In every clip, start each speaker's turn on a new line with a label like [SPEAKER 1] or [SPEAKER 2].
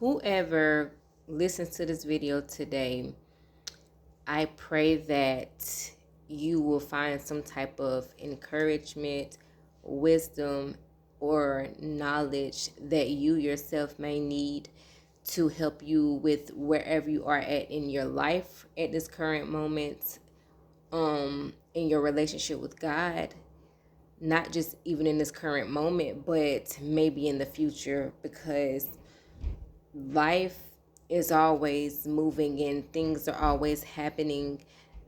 [SPEAKER 1] Whoever listens to this video today, I pray that you will find some type of encouragement, wisdom, or knowledge that you yourself may need to help you with wherever you are at in your life at this current moment, in your relationship with God, not just even in this current moment, but maybe in the future, because life is always moving and things are always happening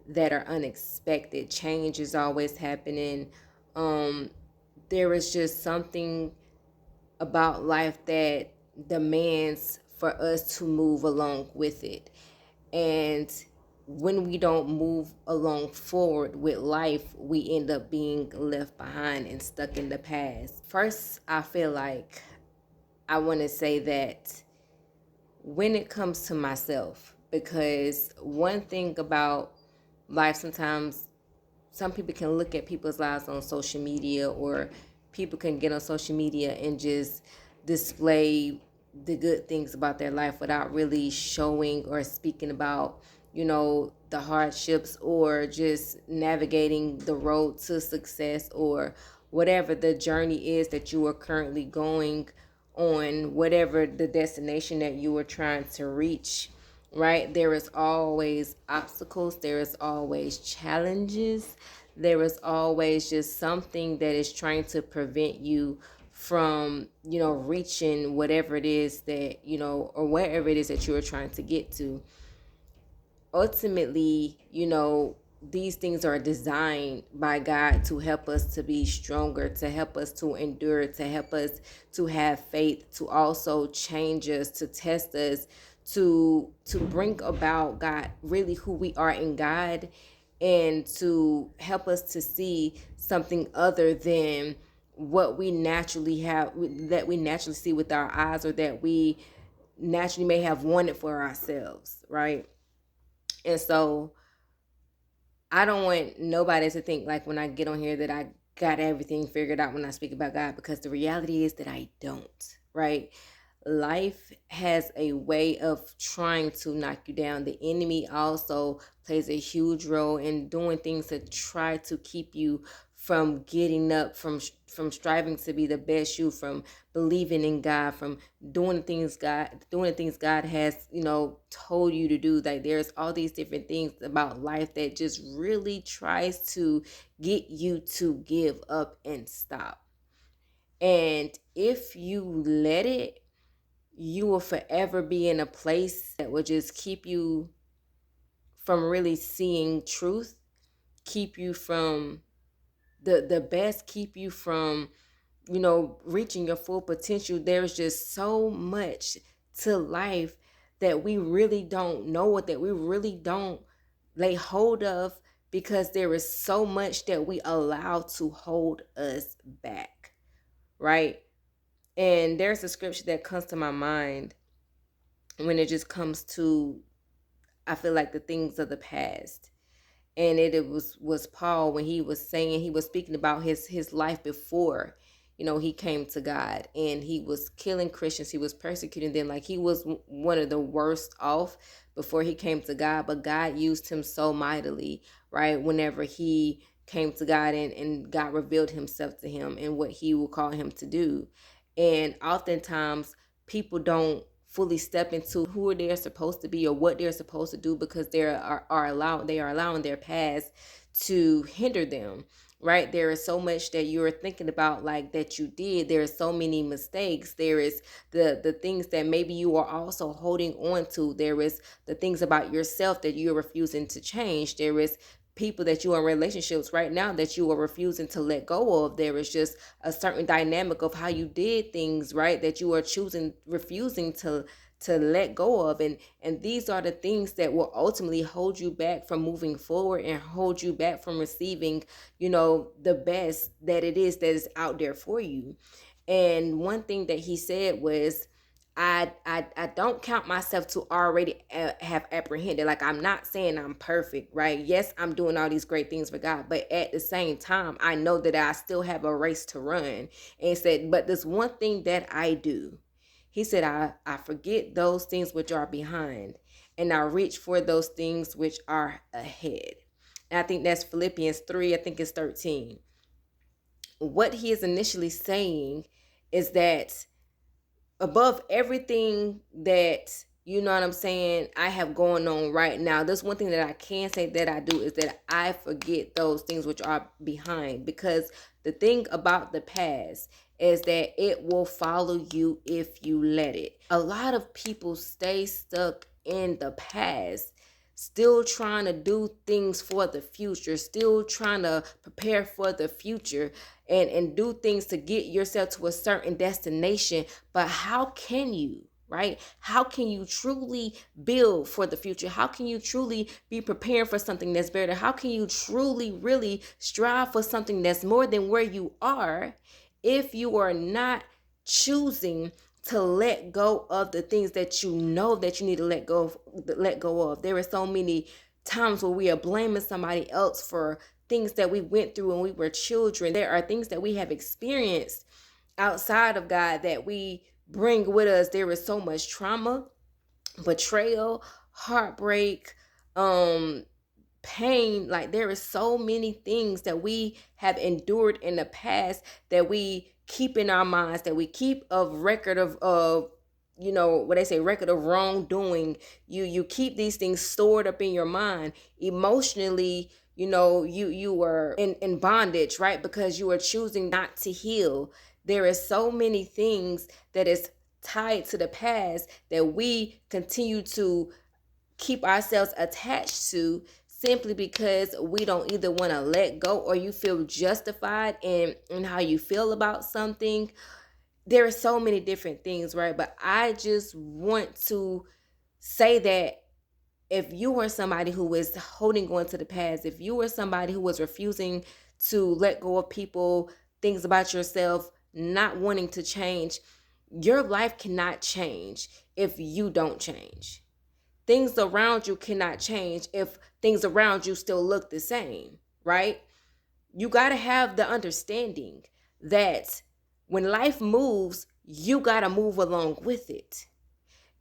[SPEAKER 1] that are unexpected. Change is always happening. Um, there is just something about life that demands for us to move along with it. And when we don't move along forward with life, we end up being left behind and stuck in the past. First, I feel like I want to say that when it comes to myself, because one thing about life, sometimes some people can look at people's lives on social media, or people can get on social media and just display the good things about their life without really showing or speaking about, the hardships, or just navigating the road to success, or whatever the journey is that you are currently going on, whatever the destination that you are trying to reach. Right? There is always obstacles, there is always challenges, there is always just something that is trying to prevent you from, reaching whatever it is that, or wherever it is that you are trying to get to. Ultimately, these things are designed by God to help us to be stronger, to help us to endure, to help us to have faith, to also change us, to test us, to bring about God, really who we are in God, and to help us to see something other than what we naturally have, that we naturally see with our eyes, or that we naturally may have wanted for ourselves, right? And so I don't want nobody to think like when I get on here that I got everything figured out when I speak about God, because the reality is that I don't, right? Life has a way of trying to knock you down. The enemy also plays a huge role in doing things to try to keep you from getting up, from striving to be the best you, from believing in God, from doing the things God has, told you to do. Like, there's all these different things about life that just really tries to get you to give up and stop. And if you let it, you will forever be in a place that will just keep you from really seeing truth, keep you from the best, keep you from, reaching your full potential. There's just so much to life that we really don't know, what that we really don't lay hold of, because there is so much that we allow to hold us back, right? And there's a scripture that comes to my mind when it just comes to, I feel like, the things of the past. And it was Paul, when he was saying, he was speaking about his life before, he came to God, and he was killing Christians, he was persecuting them, like he was one of the worst off before he came to God. But God used him so mightily, right? Whenever he came to God, and God revealed himself to him and what he will call him to do. And oftentimes people don't fully step into who they're supposed to be or what they're supposed to do, because they are allowing their past to hinder them, right? There is so much that you're thinking about, like, that you did. There are so many mistakes. There is the things that maybe you are also holding on to. There is the things about yourself that you're refusing to change. There is people that you are in relationships right now that you are refusing to let go of. There is just a certain dynamic of how you did things, right, that you are refusing to let go of. And these are the things that will ultimately hold you back from moving forward, and hold you back from receiving, the best that it is that is out there for you. And one thing that he said was, I don't count myself to already have apprehended. Like, I'm not saying I'm perfect, right? Yes, I'm doing all these great things for God, but at the same time, I know that I still have a race to run. And he said, but this one thing that I do, He said, I forget those things which are behind, and I reach for those things which are ahead. And I think that's Philippians 3, I think it's 13. What he is initially saying is that above everything that, you know what I'm saying, I have going on right now, there's one thing that I can say that I do is that I forget those things which are behind. Because the thing about the past is that it will follow you if you let it. A lot of people stay stuck in the past, still trying to do things for the future, still trying to prepare for the future, and do things to get yourself to a certain destination. But how can you, right? How can you truly build for the future? How can you truly be preparing for something that's better? How can you truly, really strive for something that's more than where you are if you are not choosing to let go of the things that you know that you need to let go of? There are so many times where we are blaming somebody else for things that we went through when we were children. There are things that we have experienced outside of God that we bring with us. There is so much trauma, betrayal, heartbreak, pain. Like, there is so many things that we have endured in the past that we keep in our minds, that we keep a record of you know what they say, record of wrongdoing. You keep these things stored up in your mind emotionally. You know, you were in bondage, right? Because you are choosing not to heal. There is so many things that is tied to the past that we continue to keep ourselves attached to, simply because we don't either want to let go, or you feel justified in how you feel about something. There are so many different things, right? But I just want to say that if you are somebody who is holding on to the past, if you are somebody who was refusing to let go of people, things about yourself, not wanting to change, your life cannot change if you don't change. Things around you cannot change if things around you still look the same, right? You got to have the understanding that when life moves, you got to move along with it.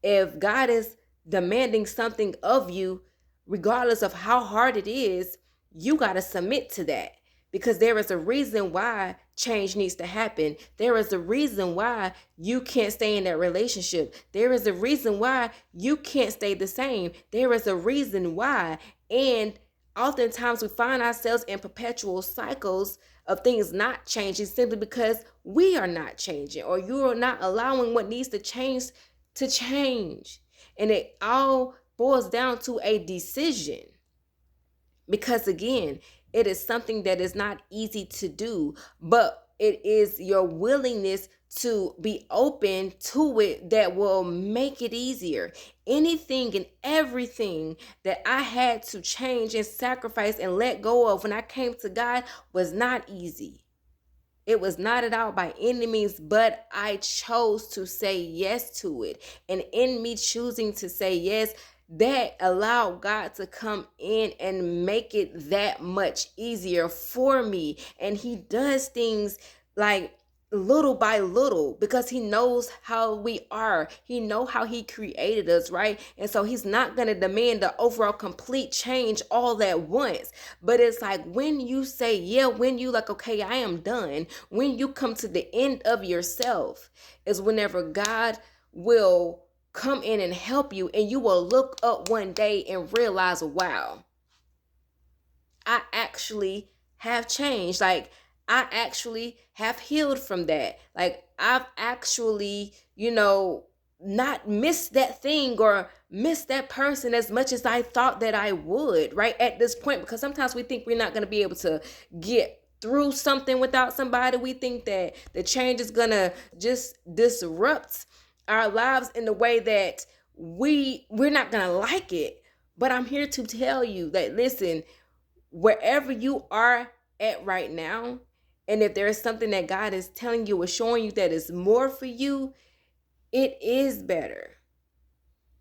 [SPEAKER 1] If God is demanding something of you, regardless of how hard it is, you got to submit to that. Because there is a reason why change needs to happen. There is a reason why you can't stay in that relationship. There is a reason why you can't stay the same. There is a reason why. And oftentimes we find ourselves in perpetual cycles of things not changing simply because we are not changing, or you are not allowing what needs to change to change. And it all boils down to a decision. Because again, it is something that is not easy to do, but it is your willingness to be open to it that will make it easier. Anything and everything that I had to change and sacrifice and let go of when I came to God was not easy. It was not at all by any means, but I chose to say yes to it. And in me choosing to say yes, that allowed God to come in and make it that much easier for me. And he does things like little by little, because he knows how we are. He knows how he created us, right? And so he's not going to demand the overall complete change all at once. But it's like when you say, yeah, when you like, okay, I am done, when you come to the end of yourself, is whenever God will come in and help you, and you will look up one day and realize, wow, I actually have changed. Like, I actually have healed from that. Like, I've actually, not missed that thing or missed that person as much as I thought that I would, right? At this point, because sometimes we think we're not going to be able to get through something without somebody. We think that the change is going to just disrupt our lives in the way that we're not going to like it. But I'm here to tell you that, listen, wherever you are at right now, and if there is something that God is telling you or showing you that is more for you, it is better.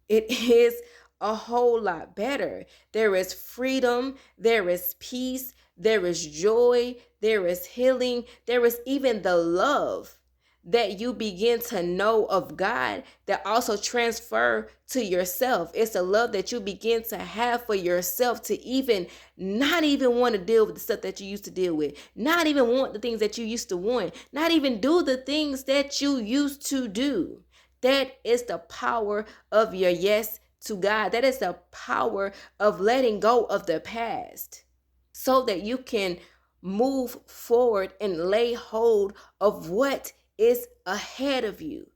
[SPEAKER 1] It is a whole lot better. There is freedom, there is peace, there is joy, there is healing, there is even the love that you begin to know of God that also transfer to yourself. It's a love that you begin to have for yourself, to even not even want to deal with the stuff that you used to deal with, not even want the things that you used to want, not even do the things that you used to do. That is the power of your yes to God. That is the power of letting go of the past so that you can move forward and lay hold of what is ahead of you.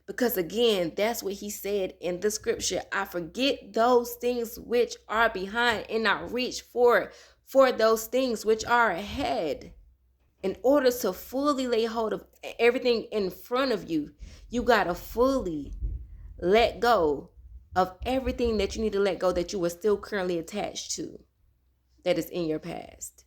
[SPEAKER 1] Because again, that's what he said in the scripture. I forget those things which are behind and I reach for those things which are ahead. In order to fully lay hold of everything in front of you, you got to fully let go of everything that you need to let go that you are still currently attached to that is in your past.